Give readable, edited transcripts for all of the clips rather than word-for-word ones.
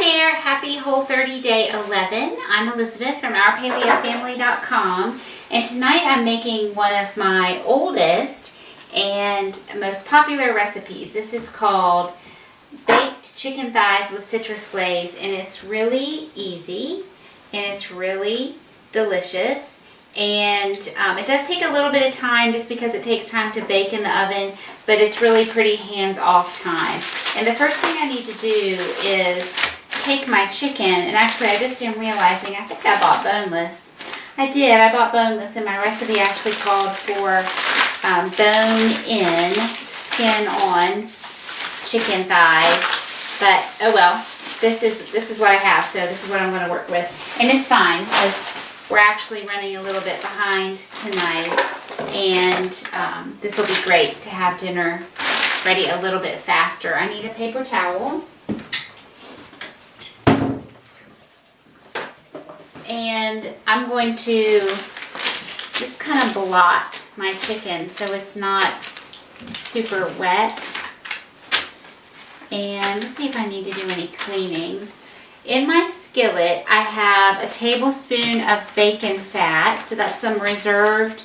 there, happy Whole30 Day 11. I'm Elizabeth from OurPaleoFamily.com, and tonight I'm making one of my oldest and most popular recipes. This is called baked chicken thighs with citrus glaze, and it's really easy and it's really delicious. And it does take a little bit of time just because it takes time to bake in the oven, but it's really pretty hands-off time. And the first thing I need to do is take my chicken, and actually I just am realizing I think I bought boneless. I did, I bought boneless, and my recipe actually called for bone-in, skin-on chicken thighs. But oh well, this is what I have, so this is what I'm going to work with. And it's fine because we're actually running a little bit behind tonight, and this will be great to have dinner ready a little bit faster. I need a paper towel, and I'm going to just kind of blot my chicken so it's not super wet. And let's see if I need to do any cleaning. In my skillet, I have a tablespoon of bacon fat, so that's some reserved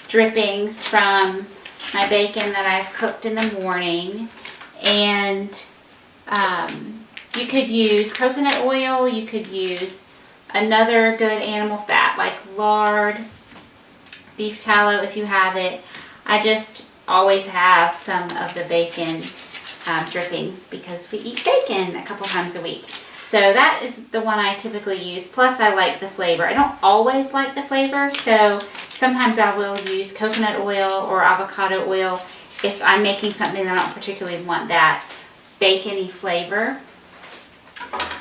drippings from my bacon that I've cooked in the morning. And you could use coconut oil, you could use another good animal fat like lard, beef tallow if you have it. I just always have some of the bacon drippings because we eat bacon a couple times a week. So that is the one I typically use. Plus I like the flavor. I don't always like the flavor, so sometimes I will use coconut oil or avocado oil if I'm making something that I don't particularly want that bacony flavor.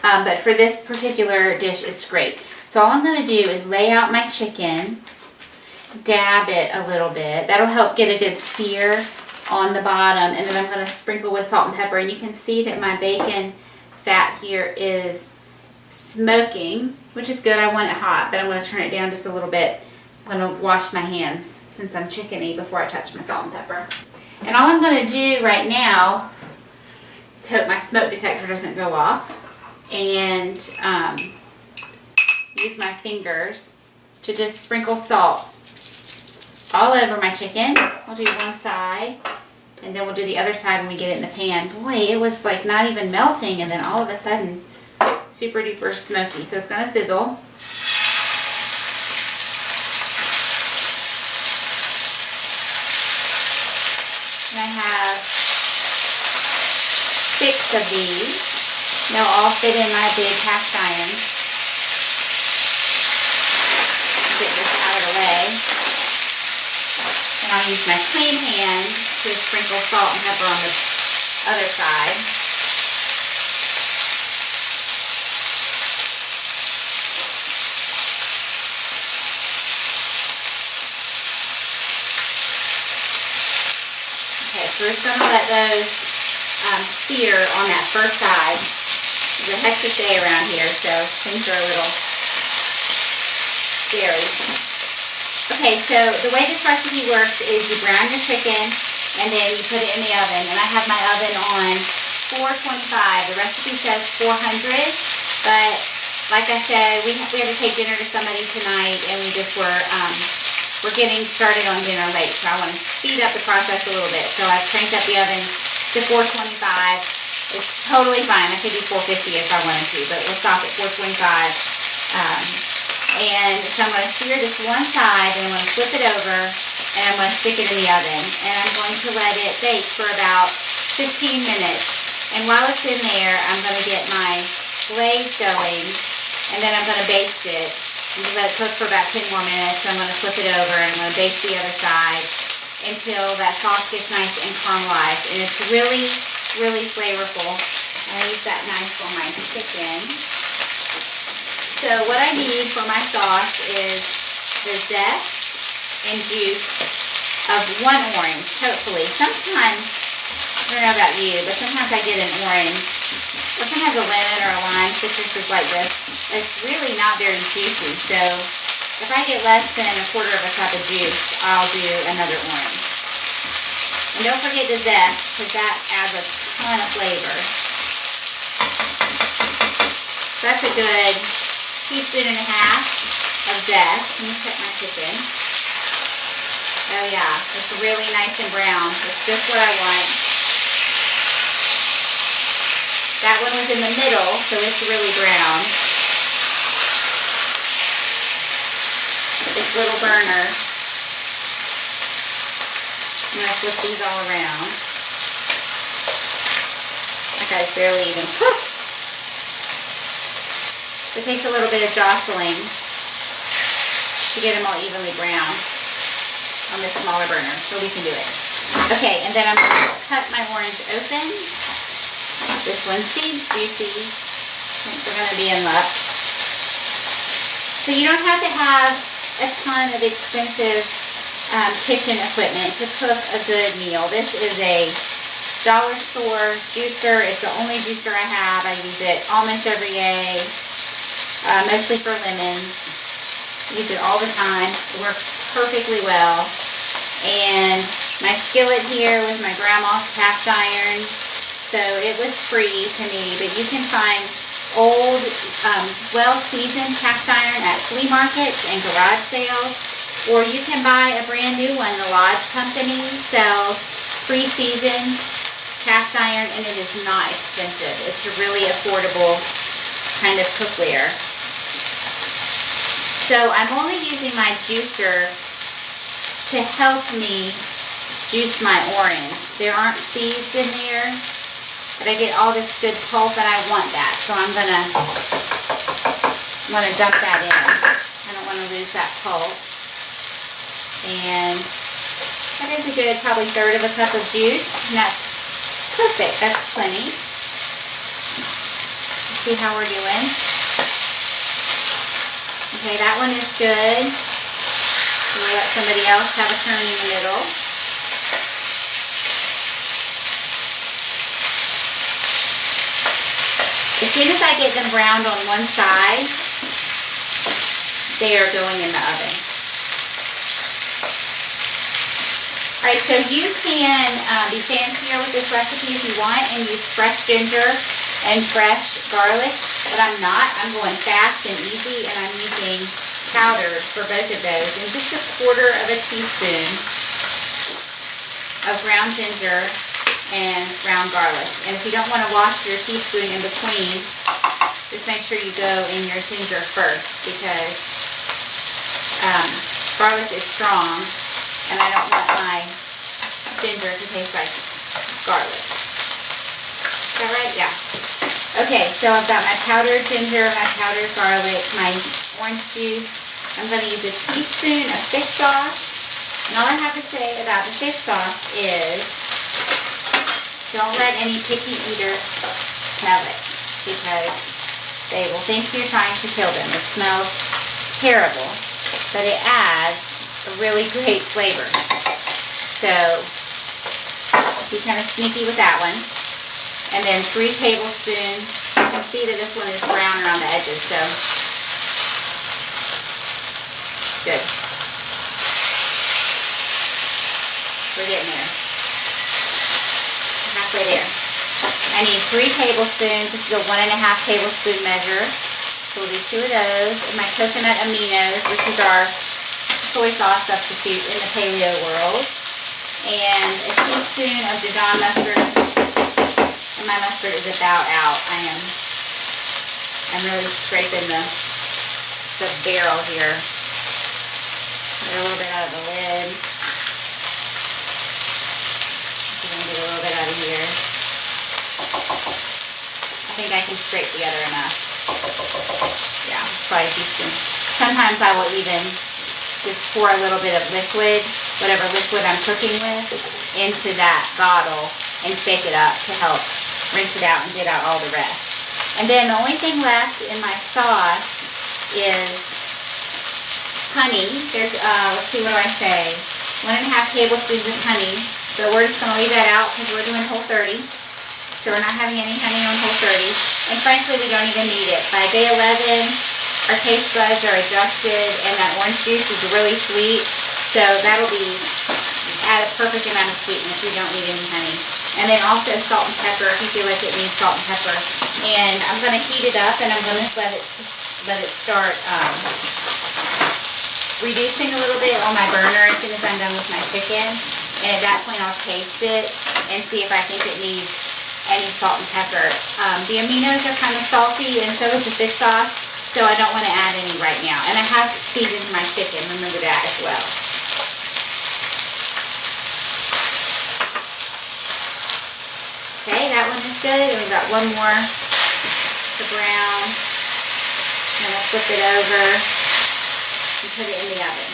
But for this particular dish, it's great. So all I'm going to do is lay out my chicken, dab it a little bit. That'll help get a good sear on the bottom, and then I'm going to sprinkle with salt and pepper. And you can see that my bacon fat here is smoking, which is good. I want it hot, but I'm going to turn it down just a little bit. I'm going to wash my hands since I'm chickeny before I touch my salt and pepper. And all I'm going to do right now is hope my smoke detector doesn't go off, and use my fingers to just sprinkle salt all over my chicken. I'll do one side, and then we'll do the other side when we get it in the pan. Boy, it was like not even melting, and then all of a sudden, super duper smoky. So it's gonna sizzle. And I have 6 of these. They'll all fit in my big cast iron. Get this out of the way. And I'll use my clean hand to sprinkle salt and pepper on the other side. Okay, so we're just going to let those sear on that first side. There's a hectic day around here, so things are a little scary. Okay, so the way this recipe works is you brown your chicken and then you put it in the oven. And I have my oven on 425. The recipe says 400, but like I said, we have to take dinner to somebody tonight, and we're getting started on dinner late, so I want to speed up the process a little bit. So I've cranked up the oven to 425. It's totally fine. I could do 450 if I wanted to, but we'll stop at 425. And so I'm going to sear this one side, and I'm going to flip it over, and I'm going to stick it in the oven. And I'm going to let it bake for about 15 minutes. And while it's in there, I'm going to get my glaze going, and then I'm going to baste it. I'm going to let it cook for about 10 more minutes. So I'm going to flip it over, and I'm going to baste the other side until that sauce gets nice and caramelized. And it's really, really flavorful. I use that knife on my chicken. So what I need for my sauce is the zest and juice of 1 orange, hopefully. Sometimes, I don't know about you, but sometimes I get an orange, or sometimes a lemon or a lime. Citrus is like this. It's really not very juicy, so if I get less than 1/4 cup of juice, I'll do another orange. And don't forget the zest, because that adds a ton of flavor. So that's a good teaspoon and a half of zest. Let me check my chicken. Oh yeah, it's really nice and brown. It's just what I want. That one was in the middle, so it's really brown. This little burner. I'm going to flip these all around. That guy's barely even cooked. It takes a little bit of jostling to get them all evenly brown on this smaller burner, so we can do it. Okay, and then I'm going to cut my orange open. This one seems juicy. I think we're going to be in luck. So you don't have to have a ton of expensive kitchen equipment to cook a good meal. This is a dollar store juicer. It's the only juicer I have. I use it almost every day, mostly for lemons. Use it all the time. It works perfectly well. And my skillet here was my grandma's cast iron, so it was free to me. But you can find old, well-seasoned cast iron at flea markets and garage sales, or you can buy a brand new one. The Lodge Company sells pre-seasoned cast iron, and it is not expensive. It's a really affordable kind of cookware. So I'm only using my juicer to help me juice my orange. There aren't seeds in there, but I get all this good pulp, and I want that. So I'm gonna dump that in. I don't want to lose that pulp. And that is a good probably third of a cup of juice, and that's perfect. That's plenty. Let's see how we're doing. Okay, that one is good. We'll let somebody else have a turn in the middle. As soon as I get them browned on one side, they are going in the oven. Alright, so you can be fancier with this recipe if you want and use fresh ginger and fresh garlic, but I'm not. I'm going fast and easy, and I'm using powder for both of those, and just a quarter of a teaspoon of ground ginger and ground garlic. And if you don't want to wash your teaspoon in between, just make sure you go in your ginger first, because garlic is strong, and I don't want my ginger to taste like garlic. Is that right? Yeah. Okay, so I've got my powdered ginger, my powdered garlic, my orange juice. I'm going to use a teaspoon of fish sauce. And all I have to say about the fish sauce is don't let any picky eaters smell it, because they will think you're trying to kill them. It smells terrible, but it adds a really great flavor. So be kind of sneaky with that one. And then 3 tablespoons. You can see that this one is brown around the edges, so good. We're getting there. Halfway there. I need 3 tablespoons. This is a 1.5 tablespoon measure. So we'll do 2 of those. And my coconut aminos, which is our soy sauce substitute in the paleo world. And a teaspoon of Dijon mustard. And my mustard is about out. I'm really scraping the barrel here. Get a little bit out of the lid. I'm going to get a little bit out of here. I think I can scrape together enough. Yeah, probably a teaspoon. Sometimes I will even just pour a little bit of liquid, whatever liquid I'm cooking with, into that bottle and shake it up to help rinse it out and get out all the rest. And then the only thing left in my sauce is honey. There's, let's see, what do I say? 1.5 tablespoons of honey. But we're just going to leave that out because we're doing Whole30. So we're not having any honey on Whole30. And frankly, we don't even need it. By day 11, our taste buds are adjusted, and that orange juice is really sweet. So that'll be at a perfect amount of sweetness. We don't need any honey. And then also salt and pepper if you feel like it needs salt and pepper. And I'm going to heat it up and I'm going to let it start reducing a little bit on my burner as soon as I'm done with my chicken. And at that point I'll taste it and see if I think it needs any salt and pepper. The aminos are kind of salty and so is the fish sauce, so I don't want to add any right now. And I have seasoned my chicken, remember that as well. Okay, that one is good. And we've got one more to brown. And I'll flip it over and put it in the oven.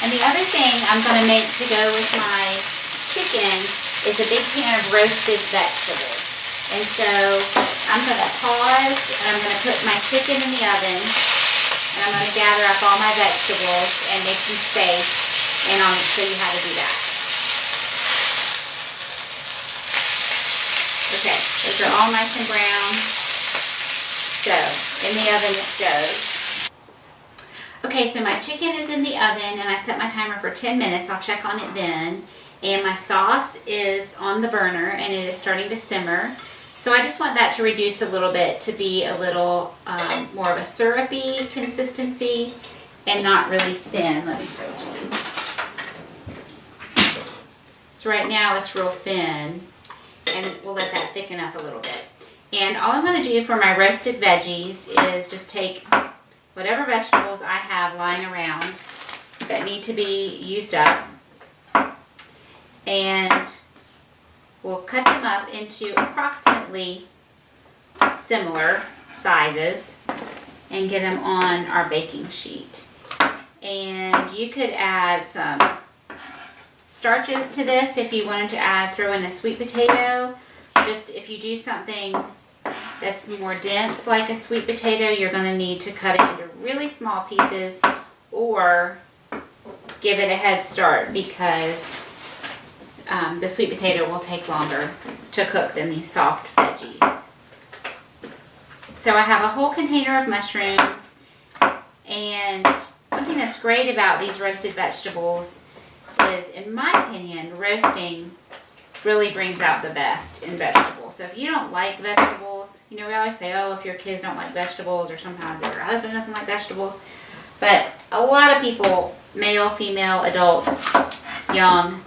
And the other thing I'm going to make to go with my chicken is a big pan of roasted vegetables. And so I'm going to pause and I'm going to put my chicken in the oven and I'm going to gather up all my vegetables and make some space, and I'll show you how to do that. Okay, those are all nice and brown. So, in the oven it goes. Okay, so my chicken is in the oven and I set my timer for 10 minutes. I'll check on it then. And my sauce is on the burner and it is starting to simmer. So I just want that to reduce a little bit to be a little more of a syrupy consistency and not really thin. Let me show you. So right now it's real thin. And we'll let that thicken up a little bit. And all I'm going to do for my roasted veggies is just take whatever vegetables I have lying around that need to be used up, and we'll cut them up into approximately similar sizes and get them on our baking sheet. And you could add some starches to this if you wanted to throw in a sweet potato. Just if you do something that's more dense like a sweet potato, you're going to need to cut it into really small pieces or give it a head start, because the sweet potato will take longer to cook than these soft veggies. So I have a whole container of mushrooms, and one thing that's great about these roasted vegetables is, in my opinion, roasting really brings out the best in vegetables. So if you don't like vegetables, you know, we always say, oh, if your kids don't like vegetables, or sometimes if your husband doesn't like vegetables, but a lot of people, male, female, adult, young,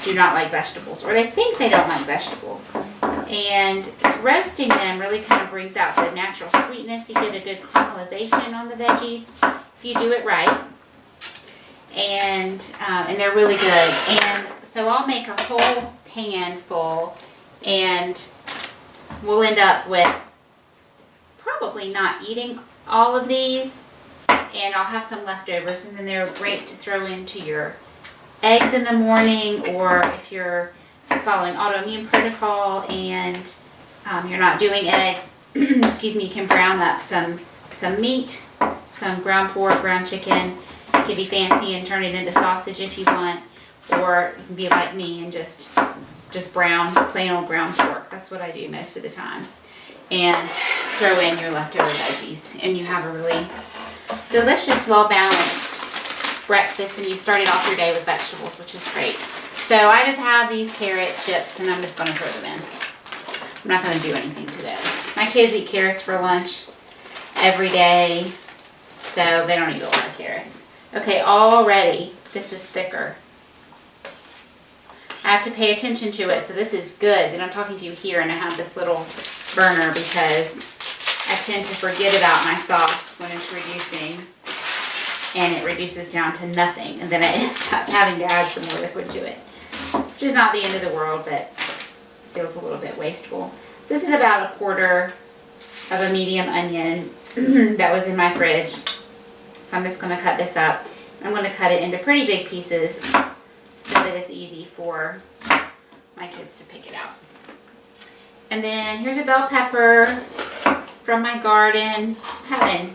do not like vegetables, or they think they don't like vegetables. And roasting them really kind of brings out the natural sweetness. You get a good caramelization on the veggies if you do it right. And they're really good. And so I'll make a whole pan full, and we'll end up with probably not eating all of these, and I'll have some leftovers, and then they're great to throw into your eggs in the morning, or if you're following autoimmune protocol and you're not doing eggs, excuse me, you can brown up some meat, some ground pork, ground chicken. You can be fancy and turn it into sausage if you want, or you can be like me and just brown, plain old ground pork. That's what I do most of the time. And throw in your leftover veggies, and you have a really delicious, well-balanced breakfast, and you started off your day with vegetables, which is great. So I just have these carrot chips, and I'm just going to throw them in. I'm not going to do anything to those. My kids eat carrots for lunch every day, so they don't eat a lot of carrots. Okay, already this is thicker. I have to pay attention to it, so this is good. And I'm talking to you here, and I have this little burner because I tend to forget about my sauce when it's reducing, and it reduces down to nothing, and then I end up having to add some more liquid to it, which is not the end of the world, but feels a little bit wasteful. So this is about 1/4 of a medium onion that was in my fridge. So I'm just going to cut this up. I'm going to cut it into pretty big pieces so that it's easy for my kids to pick it out. And then here's a bell pepper from my garden. I'm having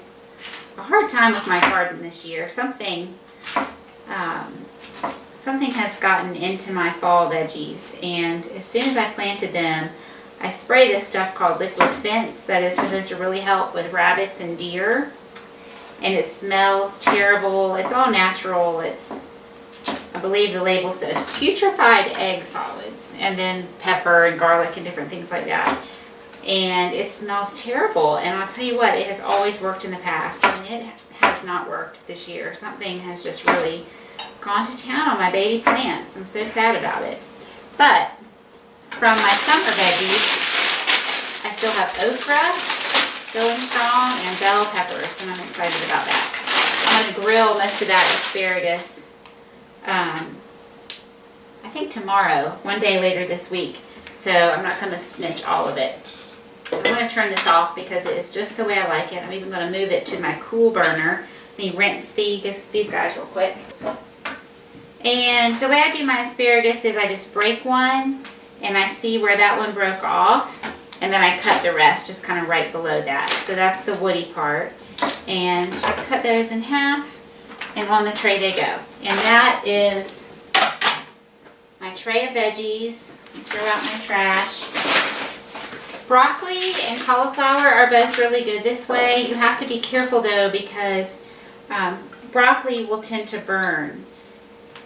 a hard time with my garden this year. Something has gotten into my fall veggies, and as soon as I planted them, I spray this stuff called liquid fence that is supposed to really help with rabbits and deer. And it smells terrible. It's all natural. I believe the label says putrefied egg solids. and then pepper and garlic and different things like that. And it smells terrible. And I'll tell you what, it has always worked in the past, and it has not worked this year. Something has just really gone to town on my baby plants. I'm so sad about it. But from my summer veggies, I still have okra going strong and bell peppers, and I'm excited about that. I'm going to grill most of that asparagus, I think tomorrow, one day later this week. So I'm not going to snitch all of it. I'm going to turn this off because it is just the way I like it. I'm even going to move it to my cool burner. Let me rinse these guys real quick. And the way I do my asparagus is I just break one and I see where that one broke off, and then I cut the rest just kind of right below that. So that's the woody part. And I cut those in half, and on the tray they go. And that is my tray of veggies. Throw out my trash. Broccoli and cauliflower are both really good this way. You have to be careful though, because broccoli will tend to burn.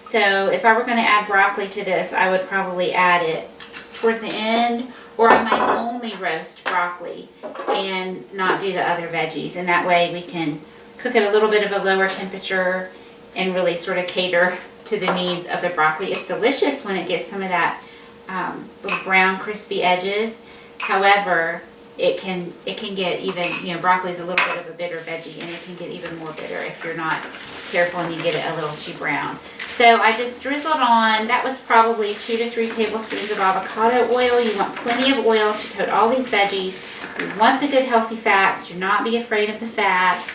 So if I were going to add broccoli to this, I would probably add it towards the end, or I might only roast broccoli and not do the other veggies. And that way we can cook at a little bit of a lower temperature and really sort of cater to the needs of the broccoli. It's delicious when it gets some of that little brown crispy edges. However, it can get even, broccoli is a little bit of a bitter veggie, and it can get even more bitter if you're not careful and you get it a little too brown. So I just drizzled on, that was probably 2 to 3 tablespoons of avocado oil. You want plenty of oil to coat all these veggies. You want the good healthy fats. Do not be afraid of the fat.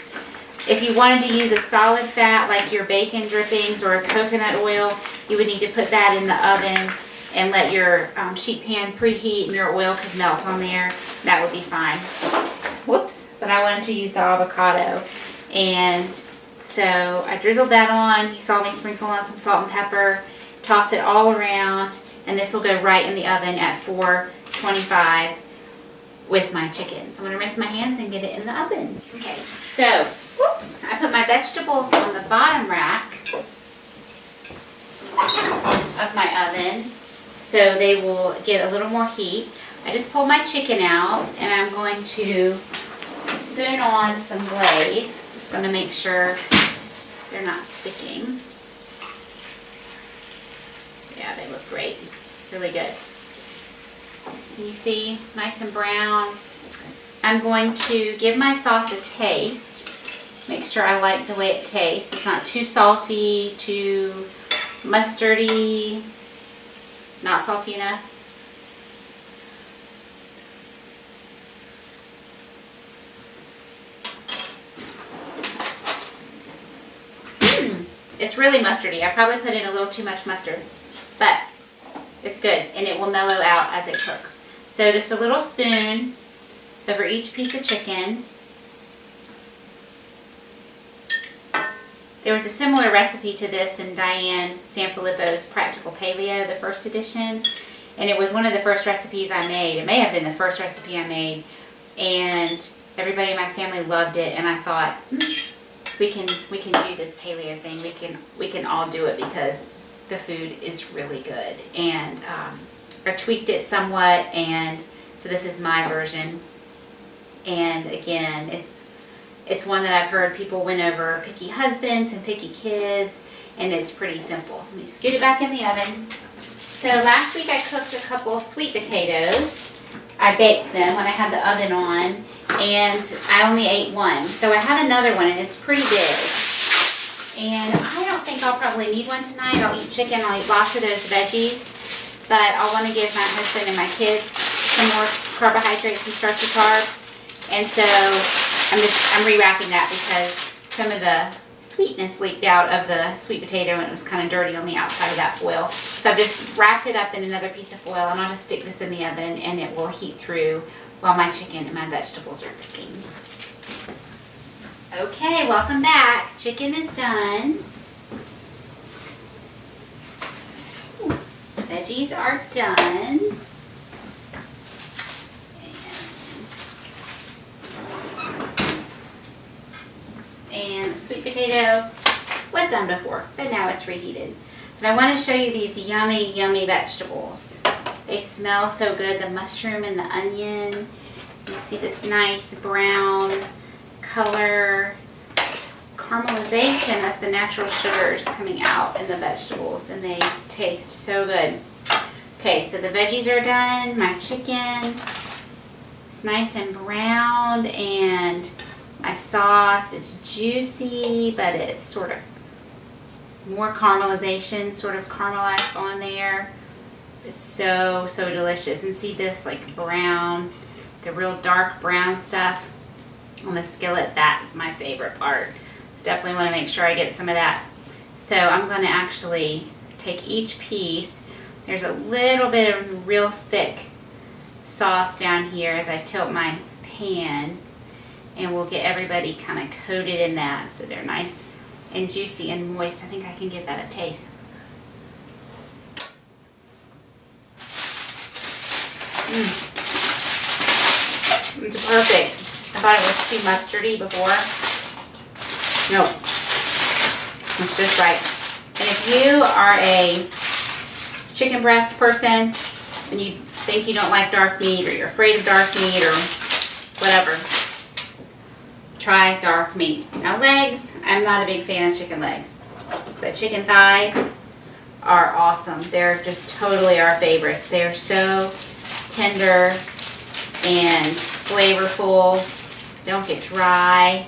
If you wanted to use a solid fat like your bacon drippings or a coconut oil, you would need to put that in the oven and let your sheet pan preheat, and your oil could melt on there. That would be fine. Whoops, but I wanted to use the avocado. And so I drizzled that on. You saw me sprinkle on some salt and pepper, toss it all around, and this will go right in the oven at 425 with my chicken. So I'm going to rinse my hands and get it in the oven. Okay, so, whoops, I put my vegetables on the bottom rack of my oven so they will get a little more heat. I just pulled my chicken out, and I'm going to spoon on some glaze. Just going to make sure they're not sticking. Yeah, they look great. Really good. Can you see? Nice and brown. I'm going to give my sauce a taste. Make sure I like the way it tastes. It's not too salty, too mustardy, not salty enough. It's really mustardy. I probably put in a little too much mustard, but it's good, and it will mellow out as it cooks. So just a little spoon over each piece of chicken. There was a similar recipe to this in Diane Sanfilippo's Practical Paleo, the first edition, and it was one of the first recipes I made. It may have been the first recipe I made, and everybody in my family loved it, and I thought, we can do this paleo thing. We can all do it because the food is really good. And I tweaked it somewhat, and so this is my version. And again, it's one that I've heard people win over picky husbands and picky kids, and it's pretty simple. So let me scoot it back in the oven. So last week I cooked a couple sweet potatoes. I baked them when I had the oven on, and I only ate one. So I have another one, and it's pretty big. And I don't think I'll probably need one tonight. I'll eat chicken, I'll eat lots of those veggies, but I'll want to give my husband and my kids some more carbohydrates and starchy carbs. And so I'm rewrapping that because some of the sweetness leaked out of the sweet potato, and it was kind of dirty on the outside of that foil. So I've just wrapped it up in another piece of foil, and I'll just stick this in the oven, and it will heat through while my chicken and my vegetables are cooking. Okay, welcome back. Chicken is done. Veggies are done. And the sweet potato was done before, but now it's reheated. But I want to show you these yummy, yummy vegetables. They smell so good, the mushroom and the onion. You see this nice brown color. It's caramelization, that's the natural sugars coming out in the vegetables, and they taste so good. Okay, so the veggies are done. My chicken is nice and browned, and my sauce is juicy, but it's sort of more caramelization, sort of caramelized on there. It's so, so delicious. And see this like brown, the real dark brown stuff on the skillet? That is my favorite part. So definitely want to make sure I get some of that. So I'm going to actually take each piece. There's a little bit of real thick sauce down here as I tilt my pan, and we'll get everybody kind of coated in that so they're nice and juicy and moist. I think I can give that a taste. It's perfect. I thought it was too mustardy before. No, it's just right. And if you are a chicken breast person and you think you don't like dark meat, or you're afraid of dark meat or whatever, try dark meat. Now legs, I'm not a big fan of chicken legs, but chicken thighs are awesome. They're just totally our favorites. They're so tender and flavorful, don't get dry.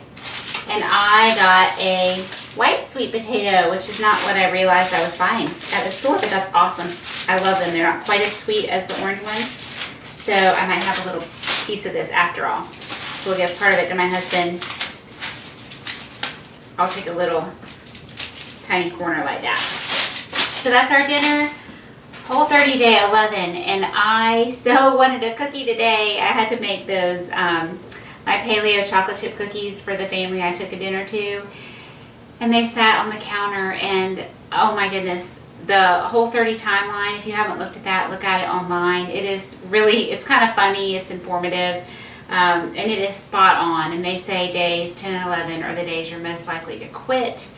And I got a white sweet potato, which is not what I realized I was buying at the store, but that's awesome. I love them. They're not quite as sweet as the orange ones, so I might have a little piece of this after all. So we'll give part of it to my husband. I'll take a little tiny corner like that. So that's our dinner. Whole 30 day 11, and I so wanted a cookie today. I had to make those my paleo chocolate chip cookies for the family I took a dinner to, and they sat on the counter, and oh my goodness, the Whole 30 timeline, if you haven't looked at that, look at it online. It is really, it's kind of funny, it's informative, and it is spot on. And they say days 10 and 11 are the days you're most likely to quit.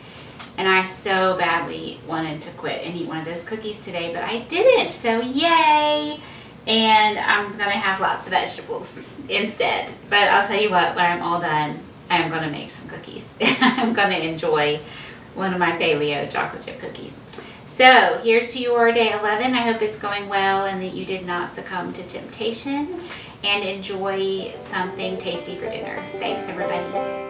And I so badly wanted to quit and eat one of those cookies today, but I didn't, so yay! And I'm going to have lots of vegetables instead. But I'll tell you what, when I'm all done, I am going to make some cookies. I'm going to enjoy one of my paleo chocolate chip cookies. So here's to your day 11. I hope it's going well and that you did not succumb to temptation, and enjoy something tasty for dinner. Thanks, everybody.